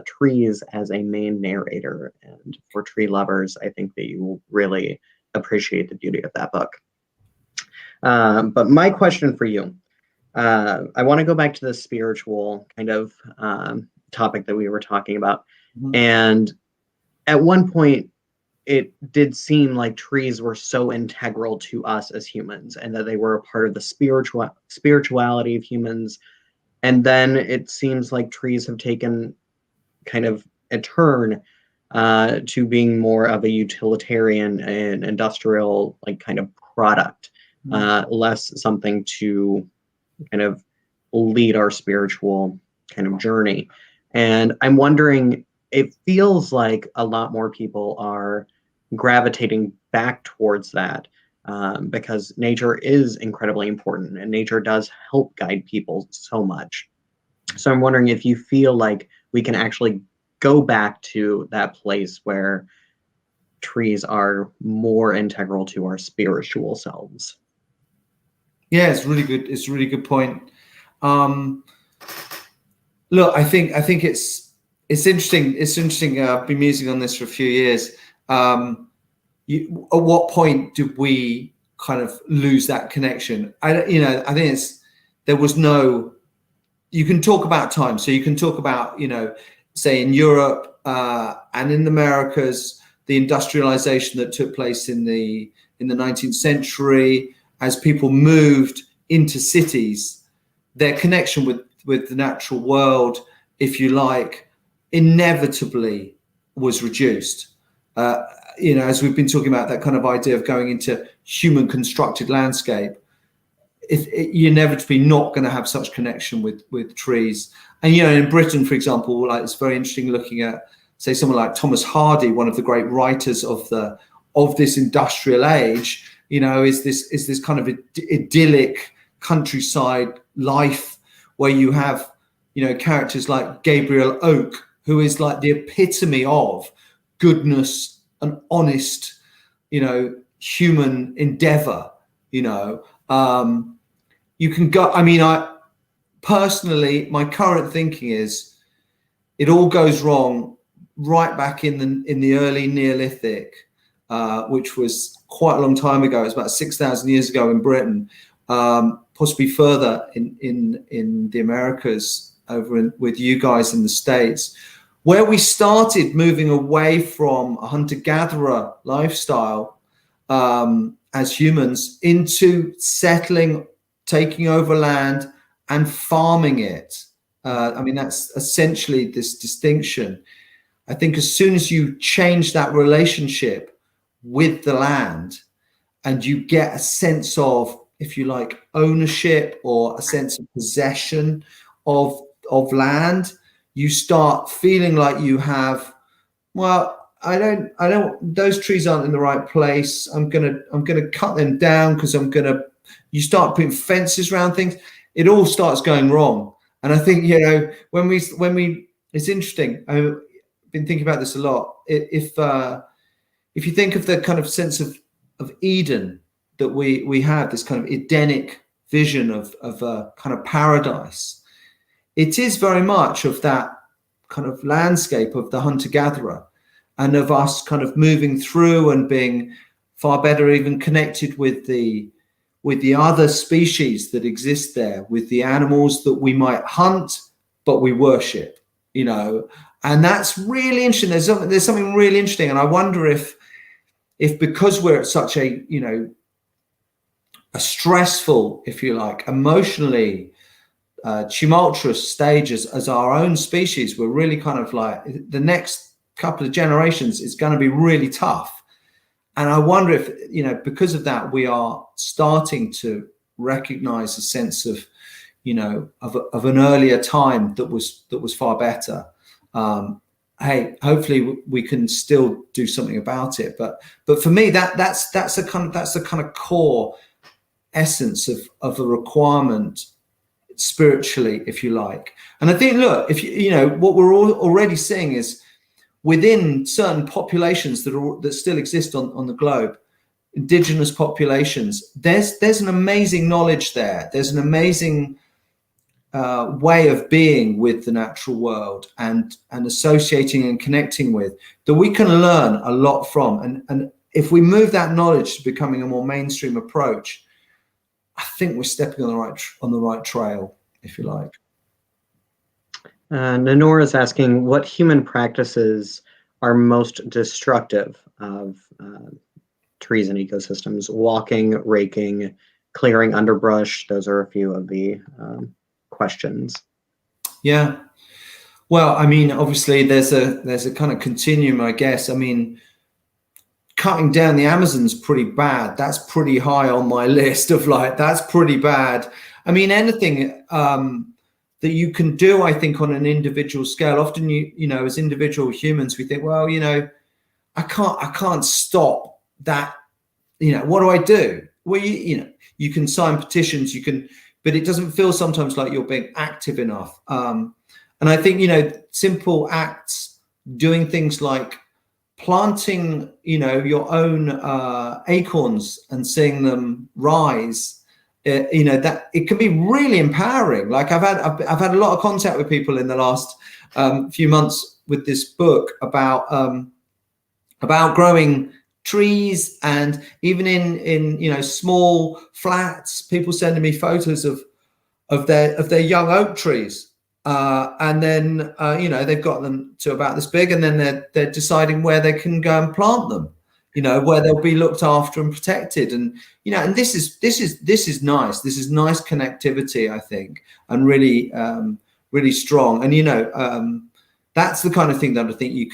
trees as a main narrator. And for tree lovers, I think that you will really appreciate the beauty of that book. But my question for you, I want to go back to the spiritual kind of topic that we were talking about. Mm-hmm. And at one point, it did seem like trees were so integral to us as humans and that they were a part of the spirituality of humans. And then it seems like trees have taken kind of a turn to being more of a utilitarian and industrial kind of product, less something to kind of lead our spiritual kind of journey. And I'm wondering, it feels like a lot more people are gravitating back towards that because nature is incredibly important and nature does help guide people so much. So I'm wondering if you feel like we can actually go back to that place where trees are more integral to our spiritual selves. Yeah, it's really good. It's a really good point. Look, I think it's interesting. It's interesting. I've been musing on this for a few years. At what point did we kind of lose that connection? I think there was no. You can talk about time, so you can talk about say in Europe and in the Americas, the industrialization that took place in the 19th century. As people moved into cities, their connection with the natural world, if you like, inevitably was reduced. As we've been talking about that kind of idea of going into human constructed landscape, you're inevitably not going to have such connection with trees. And, in Britain, for example, it's very interesting looking at, say, someone like Thomas Hardy, one of the great writers of this industrial age, is this kind of idyllic countryside life where you have, characters like Gabriel Oak, who is like the epitome of goodness and honest, human endeavor. You can go. I personally, my current thinking is, it all goes wrong right back in the early Neolithic, which was quite a long time ago. It's about 6,000 years ago in Britain, possibly further in the Americas, with you guys in the States, where we started moving away from a hunter-gatherer lifestyle as humans into settling, taking over land and farming it. That's essentially this distinction. I think as soon as you change that relationship with the land and you get a sense of, if you like, ownership or a sense of possession of land, you start feeling like you have, well, I don't, those trees aren't in the right place. I'm gonna cut them down because you start putting fences around things. It all starts going wrong. And I think, when we, it's interesting. I've been thinking about this a lot. If you think of the kind of sense of Eden that we have, this kind of Edenic vision of a kind of paradise, it is very much of that kind of landscape of the hunter-gatherer, and of us kind of moving through and being far better even connected with the other species that exist there, with the animals that we might hunt but we worship, and that's really interesting. There's something really interesting, and I wonder if because we're at such a stressful, if you like, emotionally tumultuous stage as our own species, we're really kind of like, the next couple of generations is going to be really tough. And I wonder if, because of that, we are starting to recognize a sense of, of an earlier time that was far better. Hey, hopefully we can still do something about it. But for me, that's the kind of core essence of a requirement spiritually, if you like. And I think, look, if what we're already seeing is, within certain populations that still exist on the globe, indigenous populations, there's an amazing knowledge there. There's an amazing way of being with the natural world and associating and connecting with, that we can learn a lot from. And if we move that knowledge to becoming a more mainstream approach, I think we're stepping on the right trail, if you like. Nanora is asking, what human practices are most destructive of trees and ecosystems? Walking, raking, clearing underbrush. Those are a few of the questions. Yeah. Well, I mean, obviously there's a kind of continuum, I guess. I mean, cutting down the Amazon's pretty bad. That's pretty high on my list of that's pretty bad. I mean, anything that you can do, I think, on an individual scale. Often, as individual humans, we think, well, I can't stop that. What do I do? Well, you can sign petitions, but it doesn't feel sometimes like you're being active enough. And I think, simple acts, doing things like planting, your own acorns and seeing them rise. That it can be really empowering. Like I've had a lot of contact with people in the last few months with this book about growing trees, and even in small flats, people sending me photos of their young oak trees, and then they've got them to about this big, and then they're deciding where they can go and plant them. Where they'll be looked after and protected, and and this is nice. This is nice connectivity, I think, and really really strong. And that's the kind of thing that I think you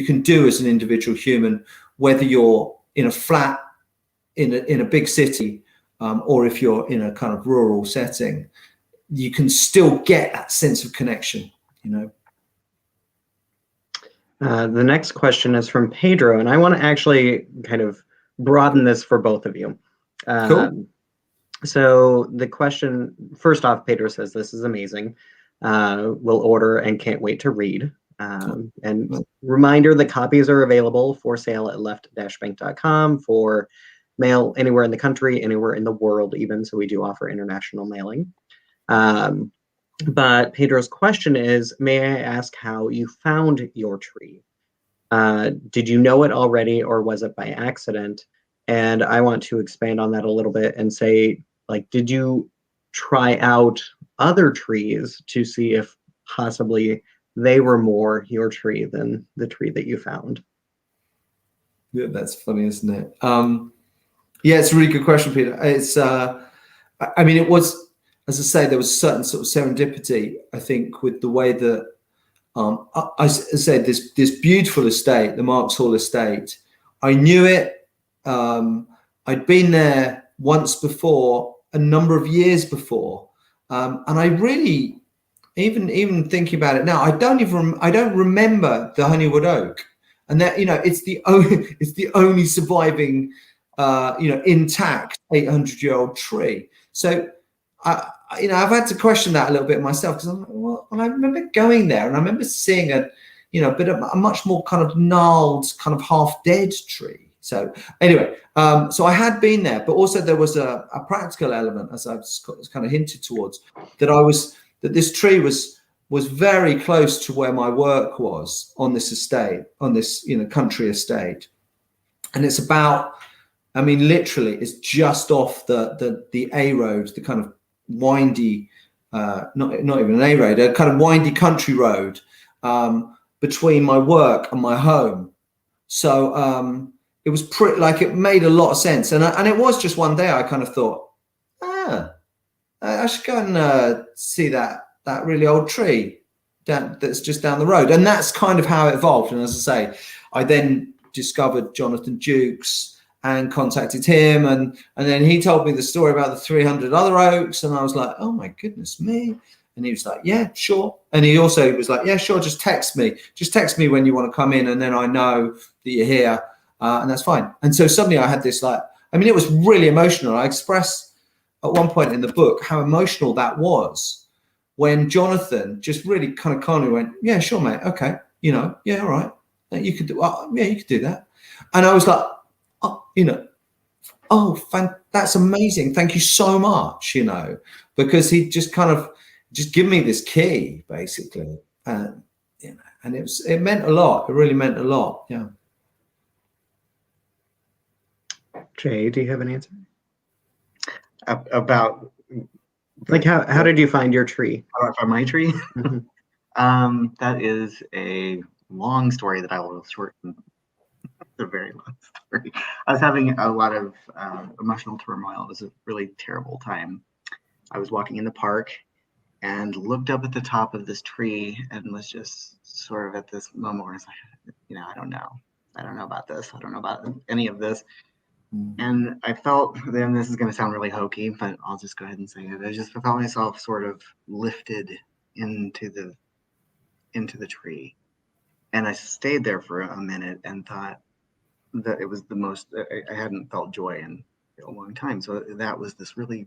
can do as an individual human, whether you're in a flat in a big city, or if you're in a kind of rural setting, you can still get that sense of connection. The next question is from Pedro, and I want to actually kind of broaden this for both of you. Cool. So the question, first off, Pedro says, this is amazing. We'll order and can't wait to read. And reminder, the copies are available for sale at left-bank.com for mail anywhere in the country, anywhere in the world even, so we do offer international mailing. But Pedro's question is, may I ask how you found your tree? Did you know it already, or was it by accident? And I want to expand on that a little bit and say, did you try out other trees to see if possibly they were more your tree than the tree that you found? Yeah, that's funny, isn't it? Yeah, it's a really good question, Peter. It's, I mean, it was, as I say, there was a certain sort of serendipity, I think, with the way that, I said, this beautiful estate, the Marks Hall estate, I knew it. I'd been there once before, a number of years before, and I really, even thinking about it now, I don't remember the honeywood oak, and that, you know, it's the only surviving intact 800-year-old tree. So I've had to question that a little bit myself, because I'm like, well, and I remember going there and I remember seeing a much more kind of gnarled, kind of half dead tree. So anyway, so I had been there, but also there was a practical element, as I've kind of hinted towards, that this tree was very close to where my work was on this estate, on this, country estate. And it's about, I mean, literally it's just off the A road, the kind of windy, not even an A road, a kind of windy country road, between my work and my home. So it was pretty, like, it made a lot of sense. And it was just one day I kind of thought, I should go and see that really old tree that's just down the road. And that's kind of how it evolved. And as I say, I then discovered Jonathan Jukes and contacted him, and then he told me the story about the 300 other oaks, and I was like, oh my goodness me. And he was like, yeah, sure. And he also was like, yeah, sure, just text me when you want to come in, and then I know that you're here, and that's fine. And so suddenly I had this, like, I mean, it was really emotional. I expressed at one point in the book how emotional that was when Jonathan just really kind of calmly went, yeah, sure, mate, okay, yeah, all right, you could do, you could do that. And I was like, that's amazing, thank you so much, because he just kind of just give me this key, basically, and and it meant a lot. It really meant a lot. Yeah. Jay, do you have an answer about, like, how did you find your tree? How I found my tree? Mm-hmm. That is a long story that I will shorten. It's a very long story. I was having a lot of emotional turmoil. It was a really terrible time. I was walking in the park and looked up at the top of this tree and was just sort of at this moment where it's like, I don't know about this. I don't know about any of this. And I felt, then this is going to sound really hokey, but I'll just go ahead and say it. I just felt myself sort of lifted into the tree. And I stayed there for a minute and thought that it was the most, I hadn't felt joy in a long time. So that was this really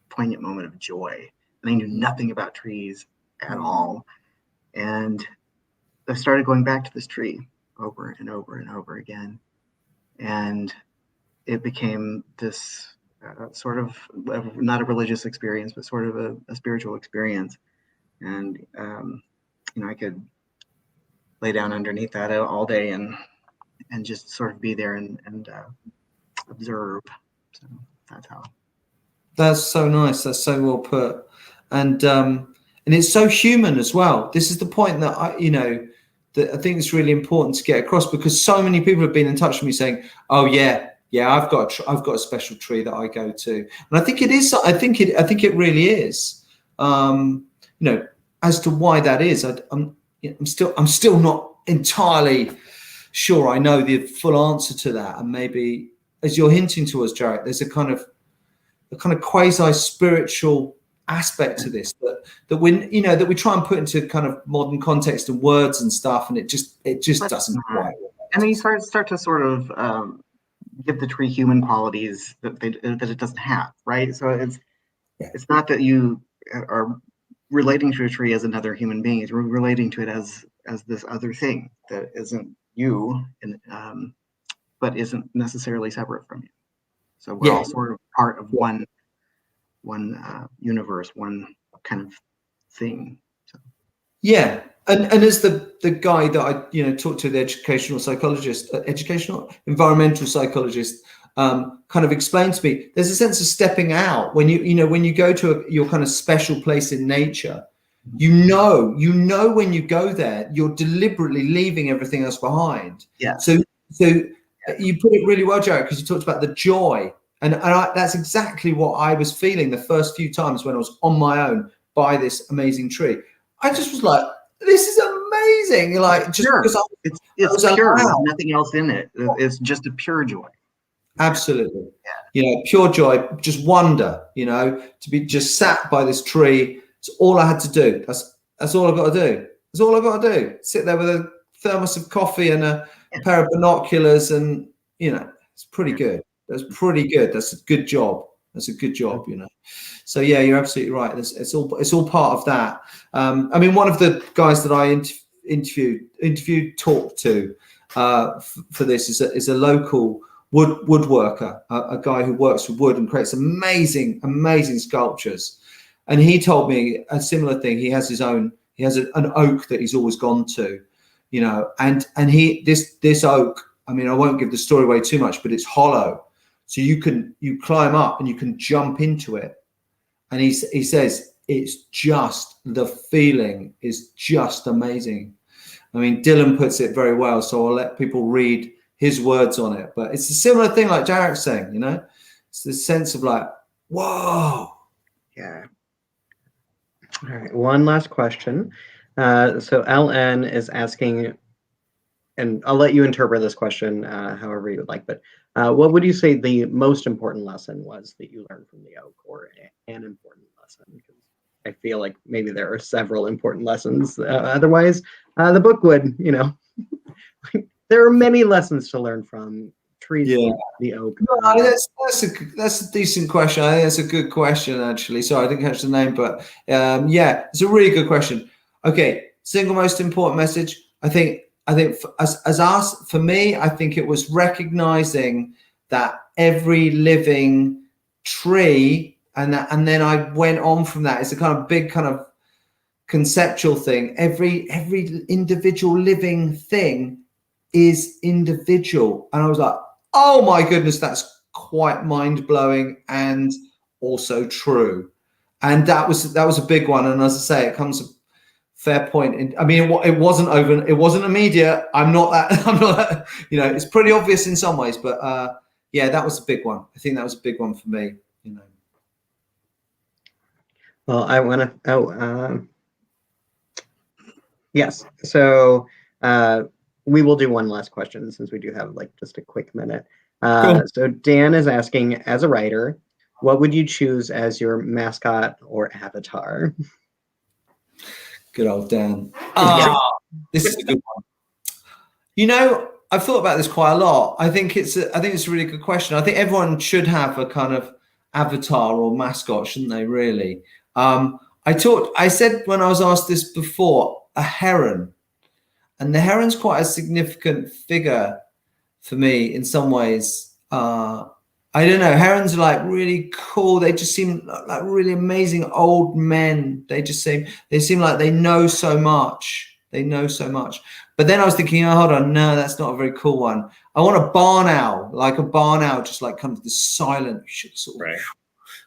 poignant moment of joy. And I knew nothing about trees at all. And I started going back to this tree over and over and over again. And it became this sort of, not a religious experience, but sort of a spiritual experience. And, I could lay down underneath that all day and just sort of be there and observe. So that's how. That's so nice. That's so well put. And it's so human as well. This is the point that that I think it's really important to get across, because so many people have been in touch with me saying, "Oh yeah, I've got a special tree that I go to," and I think it is. I think it really is. As to why that is, I'm still not entirely sure I know the full answer to that. And maybe, as you're hinting to us, Jarek, there's a kind of quasi spiritual aspect to this that we try and put into kind of modern context and words and stuff, and it just doesn't quite work. And then you start to sort of give the tree human qualities that it doesn't have, right? So it's not that you are relating to a tree as another human being. You're relating to it as this other thing that isn't you, but isn't necessarily separate from you. So we're all sort of part of one universe, one kind of thing. So. Yeah, and as the guy that I talked to, the environmental psychologist, kind of explained to me, there's a sense of stepping out when you go to your kind of special place in nature. You know when you go there, you're deliberately leaving everything else behind. Yeah. So you put it really well, Jarek, because you talked about the joy. And that's exactly what I was feeling the first few times when I was on my own by this amazing tree. I just was like, this is amazing. Like, just because it's pure, there's nothing else in it. It's just a pure joy. Absolutely. Yeah. Pure joy, just wonder, to be just sat by this tree. It's all I had to do. That's all I've got to do. That's all I've got to do. Sit there with a thermos of coffee and a pair of binoculars, and it's pretty good. That's pretty good. That's a good job. That's a good job, So yeah, you're absolutely right. It's all part of that. I mean, one of the guys that I talked to for this is a local woodworker, a guy who works with wood and creates amazing sculptures. And he told me a similar thing. He has an oak that he's always gone to, and this oak. I mean, I won't give the story away too much, but it's hollow. So you climb up and you can jump into it. And he says it's just, the feeling is just amazing. I mean, Dylan puts it very well, so I'll let people read his words on it. But it's a similar thing like Jarek's saying, it's this sense of like, whoa. Yeah. All right, one last question. So LN is asking, and I'll let you interpret this question however you would like, but what would you say the most important lesson was that you learned from the oak, or an important lesson? Because I feel like maybe there are several important lessons. Otherwise, the book would, there are many lessons to learn from trees. Yeah. The oak. No, that's a decent question. I think that's a good question, actually. Sorry, I didn't catch the name, but yeah, it's a really good question. Okay, single most important message. I think for me, I think it was recognizing that every living tree, and then I went on from that. It's a kind of big kind of conceptual thing. Every individual living thing is individual, and I was like, oh my goodness, that's quite mind blowing and also true. And that was a big one. And as I say, it comes. Fair point. I mean, it wasn't immediate. I'm not that, it's pretty obvious in some ways, but yeah, that was a big one. I think that was a big one for me, Well, I want to, yes. So we will do one last question since we do have just a quick minute. Cool. So Dan is asking, as a writer, what would you choose as your mascot or avatar? Good old Dan. This is a good one. I've thought about this quite a lot. I think it's a really good question. I think everyone should have a kind of avatar or mascot, shouldn't they? Really. I said when I was asked this before, a heron, and the heron's quite a significant figure for me in some ways. I don't know. Herons are really cool. They just seem like really amazing old men. They seem like they know so much. But then I was thinking, oh, hold on, no, that's not a very cool one. I want a barn owl, just kind of the silent sort of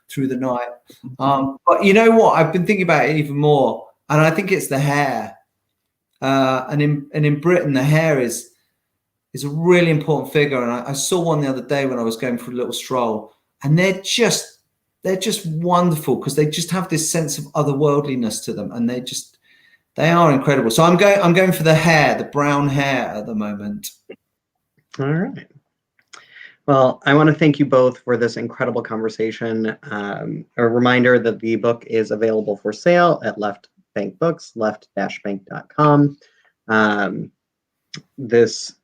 through the night. But you know what? I've been thinking about it even more, and I think it's the hare. And in Britain, the hare is a really important figure. And I saw one the other day when I was going for a little stroll, and they're just wonderful because they just have this sense of otherworldliness to them, and they are incredible. So I'm going for the hare, the brown hare at the moment. All right. Well, I want to thank you both for this incredible conversation. A reminder that the book is available for sale at Left Bank Books, left-bank.com. This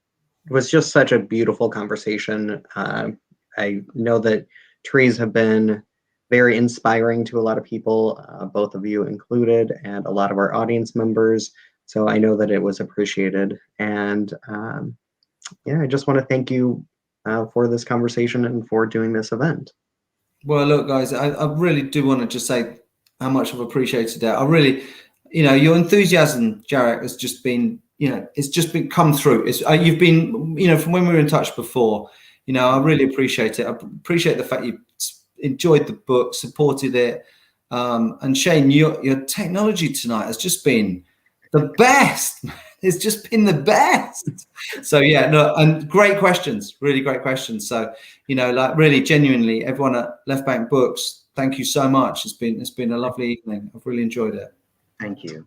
was just such a beautiful conversation. I know that trees have been very inspiring to a lot of people, both of you included, and a lot of our audience members. So I know that it was appreciated. And yeah, I just want to thank you for this conversation and for doing this event. Well, look, guys, I really do want to just say how much I've appreciated that. I really, your enthusiasm, Jarek, has just been, it's just been come through. You've been, from when we were in touch before, I really appreciate it. I appreciate the fact you enjoyed the book, supported it. And Shane, your technology tonight has just been the best. It's just been the best. So yeah, no, and great questions, really great questions. So, really genuinely, everyone at Left Bank Books, thank you so much. It's been a lovely evening. I've really enjoyed it. Thank you.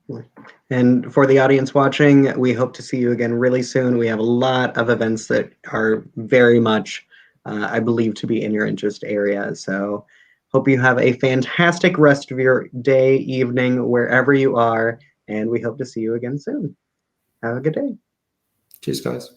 And for the audience watching, we hope to see you again really soon. We have a lot of events that are very much, I believe, to be in your interest area. So hope you have a fantastic rest of your day, evening, wherever you are. And we hope to see you again soon. Have a good day. Cheers, guys.